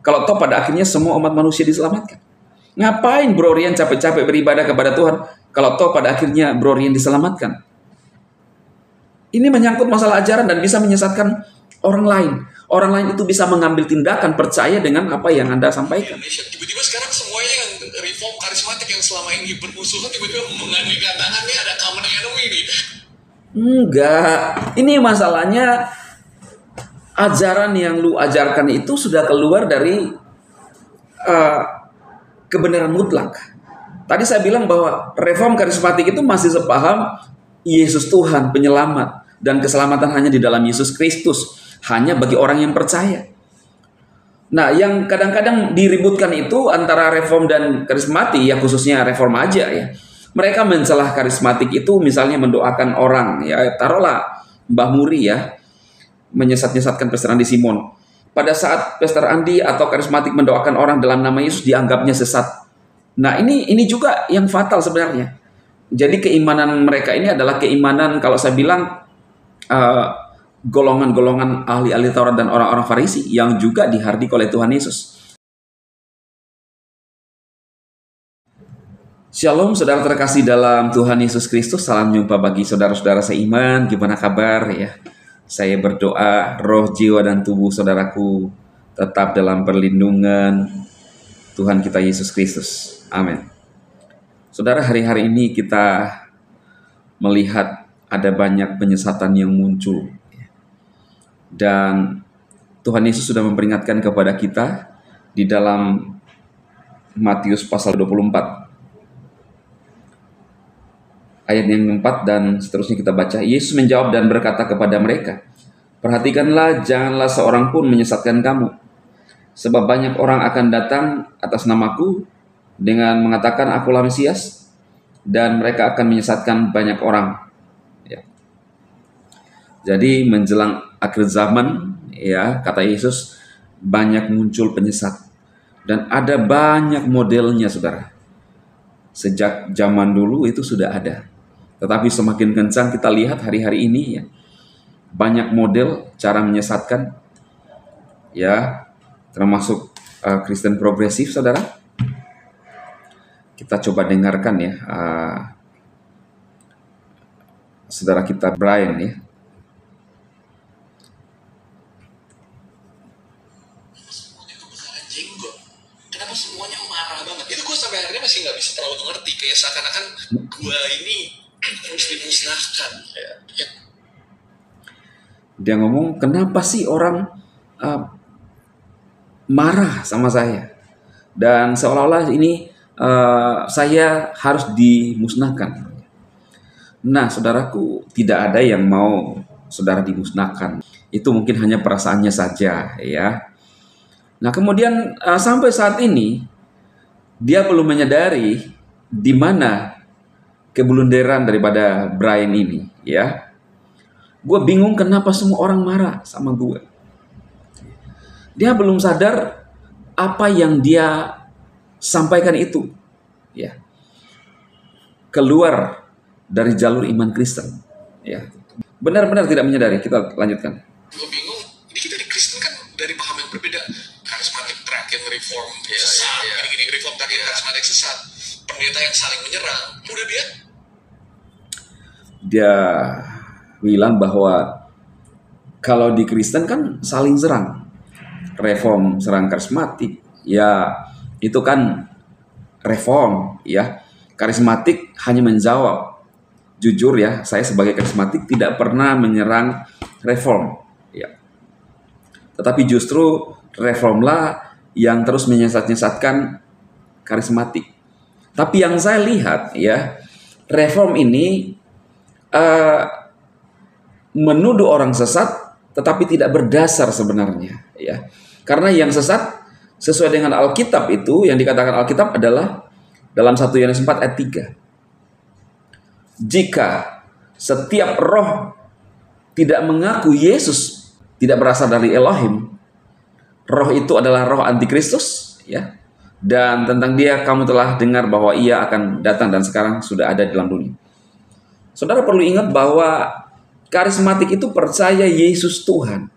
Kalau toh pada akhirnya semua umat manusia diselamatkan. Ngapain Bro Rian capek-capek beribadah kepada Tuhan kalau toh pada akhirnya Bro Rian diselamatkan? Ini menyangkut masalah ajaran dan bisa menyesatkan orang lain. Orang lain itu bisa mengambil tindakan percaya dengan apa yang Anda sampaikan. Tiba-tiba sekarang semuanya yang reform karismatik yang selama ini bermusuhan tiba-tiba mengandalkan tangannya ada common enemy nih. Enggak. Ini masalahnya ajaran yang lu ajarkan itu sudah keluar dari kebenaran mutlak. Tadi saya bilang bahwa reform karismatik itu masih sepaham Yesus Tuhan, penyelamat. Dan keselamatan hanya di dalam Yesus Kristus. Hanya bagi orang yang percaya. Nah, yang kadang-kadang diributkan itu antara reform dan karismatik, ya khususnya reform aja ya. Mereka mencelah karismatik itu misalnya mendoakan orang. Ya taruhlah Mbah Muri ya, menyesat-nyesatkan Pastor Andi Simon. Pada saat Pastor Andi atau karismatik mendoakan orang dalam nama Yesus, dianggapnya sesat. Nah, ini juga yang fatal sebenarnya. Jadi keimanan mereka ini adalah keimanan, kalau saya bilang, golongan-golongan ahli-ahli Taurat dan orang-orang Farisi yang juga dihardik oleh Tuhan Yesus. Shalom saudara terkasih dalam Tuhan Yesus Kristus. Salam jumpa bagi saudara-saudara seiman. Gimana kabar ya? Saya berdoa roh, jiwa, dan tubuh saudaraku tetap dalam perlindungan Tuhan kita Yesus Kristus. Amin. Saudara, hari-hari ini kita melihat ada banyak penyesatan yang muncul. Dan Tuhan Yesus sudah memperingatkan kepada kita di dalam Matius pasal 24. Ayat yang 4 dan seterusnya kita baca. Yesus menjawab dan berkata kepada mereka, perhatikanlah, janganlah seorang pun menyesatkan kamu. Sebab banyak orang akan datang atas namaku dengan mengatakan akulah Mesias, dan mereka akan menyesatkan banyak orang. Ya. Jadi menjelang akhir zaman, ya kata Yesus, banyak muncul penyesat. Dan ada banyak modelnya, saudara. Sejak zaman dulu itu sudah ada. Tetapi semakin kencang kita lihat hari-hari ini ya, banyak model cara menyesatkan, ya, termasuk Kristen progresif, saudara. Kita coba dengarkan ya, saudara kita Brian ya. Semuanya kebesaran jenggot. Kenapa semuanya marah banget? Itu gue sampai akhirnya masih nggak bisa terlalu ngerti. Kayak seakan-akan gue ini harus dimusnahkan. Ya. Dia ngomong, kenapa sih orang marah sama saya? Dan seolah-olah ini saya harus dimusnahkan. Nah, saudaraku, tidak ada yang mau saudara dimusnahkan. Itu mungkin hanya perasaannya saja, ya. Nah, kemudian sampai saat ini dia belum menyadari di mana kebulunderan daripada Brian ini, ya. Gue bingung kenapa semua orang marah sama gue. Dia belum sadar apa yang dia sampaikan itu, ya, keluar dari jalur iman Kristen, ya. Benar-benar tidak menyadari. Kita lanjutkan. Gue bingung, ini kita di Kristen kan dari paham yang berbeda. Karismatik terakhir reform sesat, gini-gini reform terakhir karismatik sesat, pendeta yang saling menyerang. Udah dia bilang bahwa kalau di Kristen kan saling serang, reform serang karismatik, ya itu kan reform, ya. Karismatik hanya menjawab. Jujur ya, saya sebagai karismatik tidak pernah menyerang reform, ya. Tetapi justru reformlah yang terus menyesat-nyesatkan karismatik. Tapi yang saya lihat ya, reform ini menuduh orang sesat tetapi tidak berdasar sebenarnya, ya. Karena yang sesat sesuai dengan Alkitab itu, yang dikatakan Alkitab adalah dalam 1 Yohanes 4 ayat 3. Jika setiap roh tidak mengaku Yesus tidak berasal dari Elohim, roh itu adalah roh antikristus, ya. Dan tentang dia kamu telah dengar bahwa ia akan datang dan sekarang sudah ada dalam dunia. Saudara perlu ingat bahwa karismatik itu percaya Yesus Tuhan.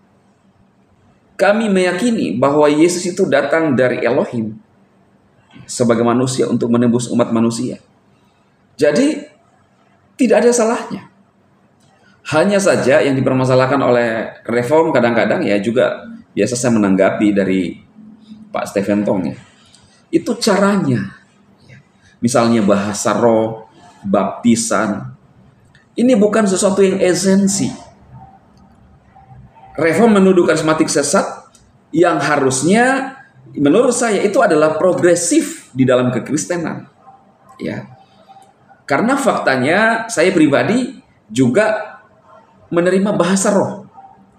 kami meyakini bahwa Yesus itu datang dari Elohim sebagai manusia untuk menebus umat manusia. Jadi tidak ada salahnya. Hanya saja yang dipermasalahkan oleh Reform kadang-kadang ya juga biasa saya menanggapi dari Pak Stephen Tong ya. Itu caranya. Misalnya bahasa roh, baptisan. Ini bukan sesuatu yang esensi. Reform menuduh karismatik sesat yang harusnya menurut saya itu adalah progresif di dalam kekristenan. Ya. Karena faktanya saya pribadi juga menerima bahasa roh.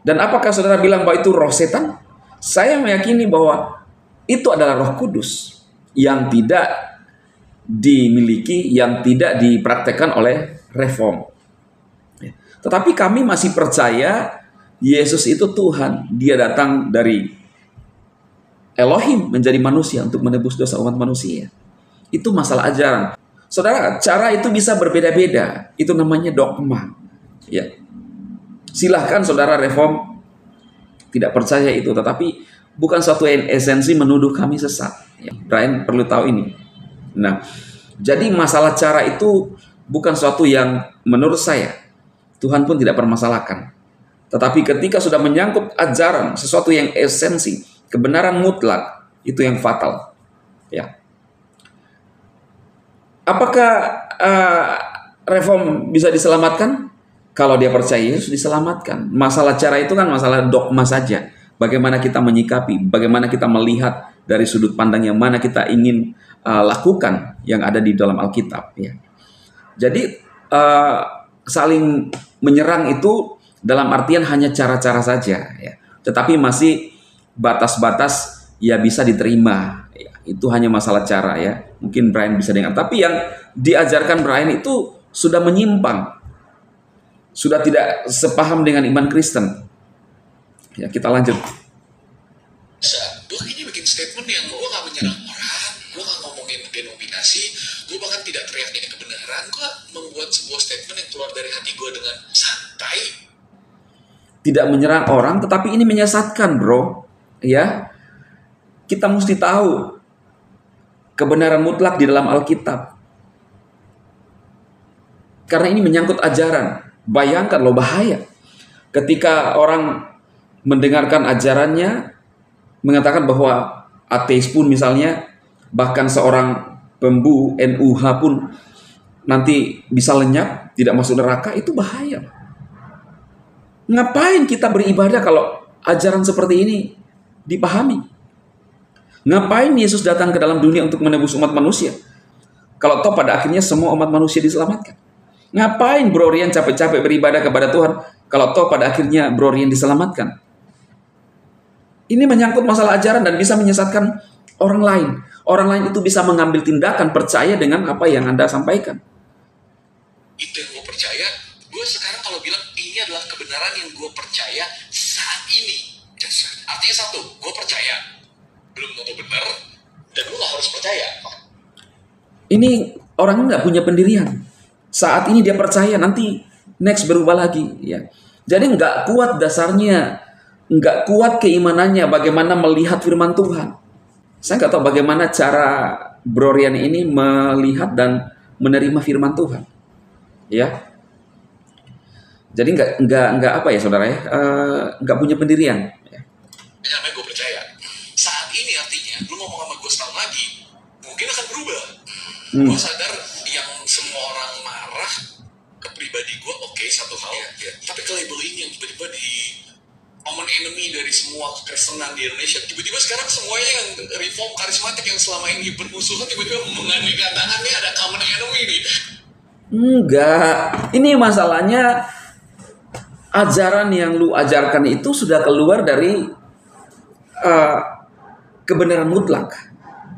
Dan apakah saudara bilang bahwa itu roh setan? Saya meyakini bahwa itu adalah Roh Kudus yang tidak dimiliki, yang tidak dipraktekkan oleh Reform. Tetapi kami masih percaya Yesus itu Tuhan. Dia datang dari Elohim menjadi manusia untuk menebus dosa umat manusia. Itu masalah ajaran. Saudara, cara itu bisa berbeda-beda. Itu namanya dogma. Ya. Silahkan saudara Reform tidak percaya itu, tetapi bukan suatu esensi menuduh kami sesat. Ya. Brian perlu tahu ini. Nah, jadi masalah cara itu bukan suatu yang menurut saya Tuhan pun tidak permasalahkan. Tetapi ketika sudah menyangkut ajaran, sesuatu yang esensi, kebenaran mutlak, itu yang fatal. Ya. Apakah Reform bisa diselamatkan? Kalau dia percaya Yesus diselamatkan. Masalah cara itu kan masalah dogma saja. Bagaimana kita menyikapi, bagaimana kita melihat dari sudut pandang yang mana kita ingin lakukan yang ada di dalam Alkitab. Ya. Jadi saling menyerang itu dalam artian hanya cara-cara saja. Ya. Tetapi masih batas-batas ya bisa diterima. Ya. Itu hanya masalah cara ya. Mungkin Brian bisa dengar. Tapi yang diajarkan Brian itu sudah menyimpang. Sudah tidak sepaham dengan iman Kristen. Ya, kita lanjut. Gue kayaknya bikin statement yang gue gak menyerang orang, gue gak ngomongin denominasi, gue bahkan tidak teriak-teriak kebenaran, gue membuat sebuah statement yang keluar dari hati gue dengan santai. Tidak menyerang orang, tetapi ini menyesatkan, bro. Ya, kita mesti tahu kebenaran mutlak di dalam Alkitab. Karena ini menyangkut ajaran. Bayangkan loh bahaya. Ketika orang mendengarkan ajarannya, mengatakan bahwa ateis pun misalnya, bahkan seorang pembu NUH pun nanti bisa lenyap, tidak masuk neraka, itu bahaya. Ngapain kita beribadah kalau ajaran seperti ini dipahami? Ngapain Yesus datang ke dalam dunia untuk menebus umat manusia? Kalau toh pada akhirnya semua umat manusia diselamatkan. Ngapain Bro Rian capek-capek beribadah kepada Tuhan kalau toh pada akhirnya Bro Rian diselamatkan? Ini menyangkut masalah ajaran dan bisa menyesatkan orang lain. Orang lain itu bisa mengambil tindakan percaya dengan apa yang Anda sampaikan. Itu yang gue percaya. Gue sekarang kalau bilang ini adalah kebenaran yang gue percaya saat ini. Artinya satu, gue percaya. Belum tentu benar. Dan gue gak harus percaya. Ini orang nggak punya pendirian. Saat ini dia percaya, nanti next berubah lagi. Ya. Jadi nggak kuat dasarnya, nggak kuat keimanannya bagaimana melihat firman Tuhan. Saya nggak tahu bagaimana cara Bro Rian ini melihat dan menerima firman Tuhan. Ya. Jadi nggak apa ya saudara ya, nggak punya pendirian. Ya. Namanya gue percaya. Saat ini artinya, lu ngomong sama gue setahun lagi, mungkin akan berubah. Gue sadar yang semua orang marah ke pribadi gue, oke, satu hal. Ya. Tapi ke label ini yang tiba-tiba di common enemy dari semua kekristenan di Indonesia, tiba-tiba sekarang semuanya yang reform karismatik yang selama ini bermusuhan tiba-tiba mengandalkan tangannya ada common enemy nih. Enggak, ini masalahnya ajaran yang lu ajarkan itu sudah keluar dari kebenaran mutlak.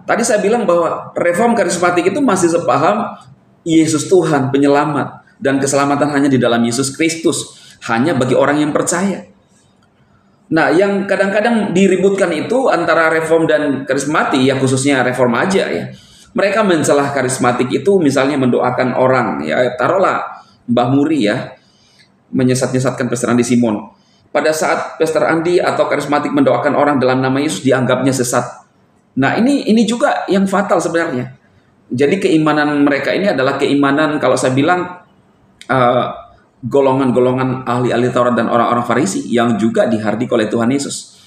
Tadi saya bilang bahwa reform karismatik itu masih sepaham Yesus Tuhan penyelamat dan keselamatan hanya di dalam Yesus Kristus, hanya bagi orang yang percaya. Nah, yang kadang-kadang diributkan itu antara reform dan karismatik, ya khususnya reform aja ya. Mereka mencelah karismatik itu misalnya mendoakan orang, ya taruhlah Mbah Muri ya, menyesat-nyesatkan pesanan di Simon. pada saat Pastor Andi atau karismatik mendoakan orang dalam nama Yesus dianggapnya sesat. Nah, ini juga yang fatal sebenarnya. Jadi keimanan mereka ini adalah keimanan, kalau saya bilang, golongan-golongan ahli-ahli Taurat dan orang-orang Farisi yang juga dihardik oleh Tuhan Yesus.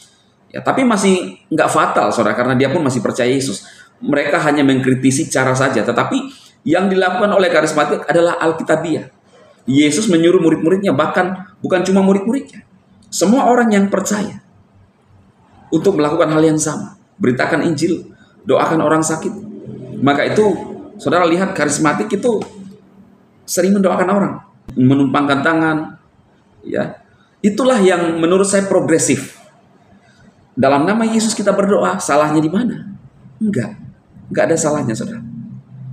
Ya, tapi masih nggak fatal, saudara, karena dia pun masih percaya Yesus. Mereka hanya mengkritisi cara saja, tetapi yang dilakukan oleh karismatik adalah Alkitabiah. Yesus menyuruh murid-muridnya, bahkan bukan cuma murid-muridnya, semua orang yang percaya untuk melakukan hal yang sama. Beritakan Injil, doakan orang sakit. Maka itu, saudara lihat karismatik itu sering mendoakan orang, menumpangkan tangan, ya. Itulah yang menurut saya progresif. Dalam nama Yesus kita berdoa, salahnya di mana? Enggak ada salahnya, saudara.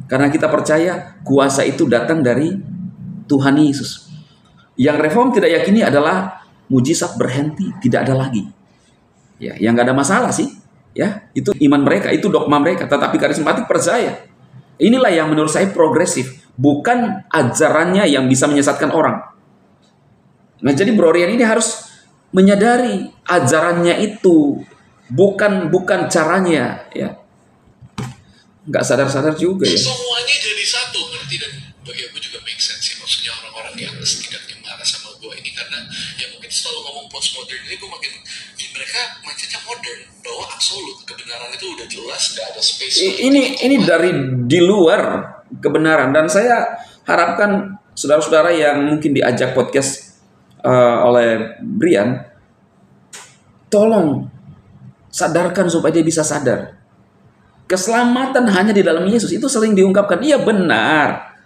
Karena kita percaya kuasa itu datang dari Tuhan Yesus. Yang reform tidak yakini adalah mujizat berhenti, tidak ada lagi. Ya, yang nggak ada masalah sih. Ya, itu iman mereka, itu dogma mereka. Tetapi karismatik percaya. Inilah yang menurut saya progresif, bukan ajarannya yang bisa menyesatkan orang. Nah, jadi Bro Rian ini harus menyadari ajarannya itu, bukan caranya, ya. Nggak sadar-sadar juga ya. Semuanya jadi satu, ngerti? Dan bagi aku juga make sense ya. Maksudnya orang-orang yang setidaknya marah sama gue ini karena ya mungkin selalu ngomong postmodern ini, gue makin mereka mindsetnya modern, bahwa absolut kebenaran itu udah jelas, nggak ada space. Ini dari di luar kebenaran, dan saya harapkan saudara-saudara yang mungkin diajak podcast oleh Brian, tolong sadarkan supaya dia bisa sadar. Keselamatan hanya di dalam Yesus, itu sering diungkapkan. Iya benar,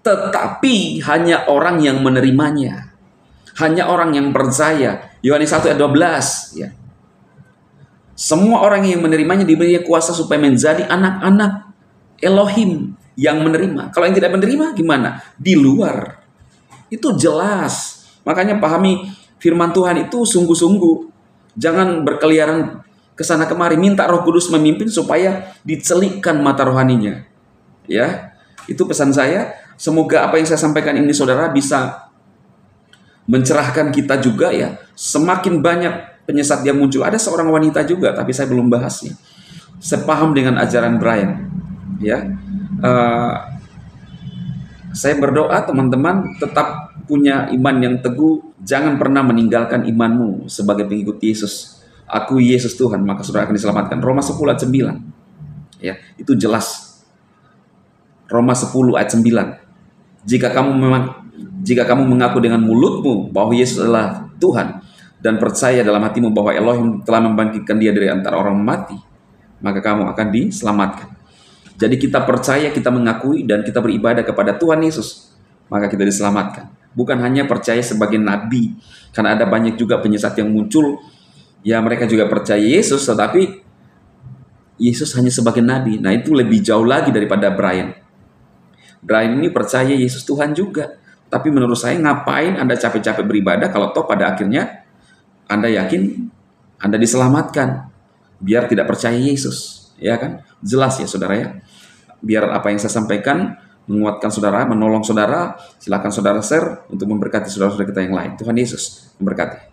tetapi hanya orang yang menerimanya, hanya orang yang percaya. Yohanes 1 ayat 12, ya. Semua orang yang menerimanya diberi kuasa supaya menjadi anak-anak Elohim yang menerima. Kalau yang tidak menerima gimana? Di luar. Itu jelas. Makanya pahami firman Tuhan itu sungguh-sungguh. Jangan berkeliaran ke sana kemari, minta Roh Kudus memimpin supaya dicelikkan mata rohaninya. Ya. Itu pesan saya. Semoga apa yang saya sampaikan ini saudara bisa mencerahkan kita juga ya. Semakin banyak penyesat yang muncul. Ada seorang wanita juga, tapi saya belum bahasnya. Sepaham dengan ajaran Brian. Ya, saya berdoa teman-teman tetap punya iman yang teguh. Jangan pernah meninggalkan imanmu sebagai pengikut Yesus. Akui Yesus Tuhan, maka saudara akan diselamatkan. Roma 10 ayat 9. Ya, itu jelas. Roma 10 ayat 9. Jika kamu mengaku dengan mulutmu bahwa Yesus adalah Tuhan dan percaya dalam hatimu bahwa Elohim telah membangkitkan dia dari antara orang mati, maka kamu akan diselamatkan. Jadi kita percaya, kita mengakui, dan kita beribadah kepada Tuhan Yesus, maka kita diselamatkan. Bukan hanya percaya sebagai nabi, karena ada banyak juga penyesat yang muncul, ya mereka juga percaya Yesus, tetapi Yesus hanya sebagai nabi. Nah itu lebih jauh lagi daripada Brian. Brian ini percaya Yesus Tuhan juga, tapi menurut saya ngapain Anda capek-capek beribadah kalau toh pada akhirnya Anda yakin Anda diselamatkan, biar tidak percaya Yesus, ya kan? Jelas ya saudara ya. Biar apa yang saya sampaikan menguatkan saudara, menolong saudara, silakan saudara share untuk memberkati saudara-saudara kita yang lain. Tuhan Yesus memberkati.